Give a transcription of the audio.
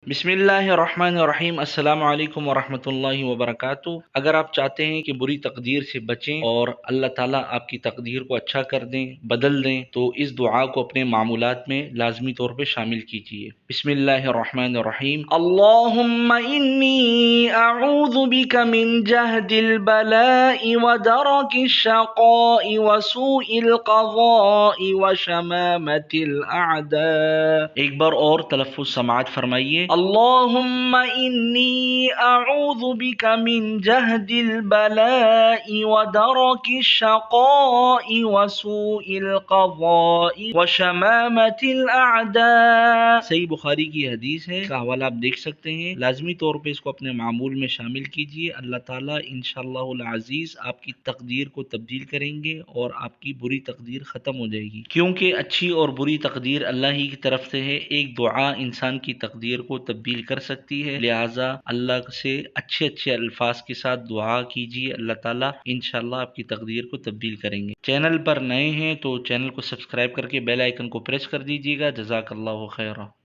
बिस्मिल्लाहिर्रहमानिर्रहीम। अस्सलाम वालेकुम वरहमतुल्लाहि वबरकातुह। अगर आप चाहते हैं कि बुरी तकदीर से बचें और अल्लाह ताला आपकी तकदीर को अच्छा कर दें, बदल दें, तो इस दुआ को अपने मामूलात में लाजमी तौर पे शामिल कीजिए। बिस्मिल्लाहिर्रहमानिर्रहीम। अल्लाहुम्मा इन्नी अऊज़ु बिका मिन जहदिल बलाइ व दरकिश शक़ाइ व सूइल क़ज़ाइ व शमामतिल अअदा। एक बार और तलफ़्फ़ुज़ समाअत फरमाइए। अल्लाहुम्मा इन्नी अऊज़ु बिका मिन जहदिल बलाइ व दरकिश शक़ाइ व सूइल क़ज़ाइ व शमामतिल अअदा। सही बुखारी की हदीस है, इसका हवाला आप देख सकते हैं। लाजमी तौर पे इसको अपने मामूल में शामिल कीजिए। अल्लाह ताला इंशाअल्लाहुल अज़ीज़ आपकी तकदीर को तब्दील करेंगे और आपकी बुरी तकदीर ख़त्म हो जाएगी, क्योंकि अच्छी और बुरी तकदीर अल्लाह ही की तरफ से है। एक दुआ इंसान की तकदीर को तब्दील कर सकती है, लिहाजा अल्लाह से अच्छे अच्छे अल्फाज के साथ दुआ कीजिए। अल्लाह ताला इंशाअल्लाह आपकी तकदीर को तब्दील करेंगे। चैनल पर नए हैं तो चैनल को सब्सक्राइब करके बेल आइकन को प्रेस कर दीजिएगा। जज़ाकल्लाहु खैरा।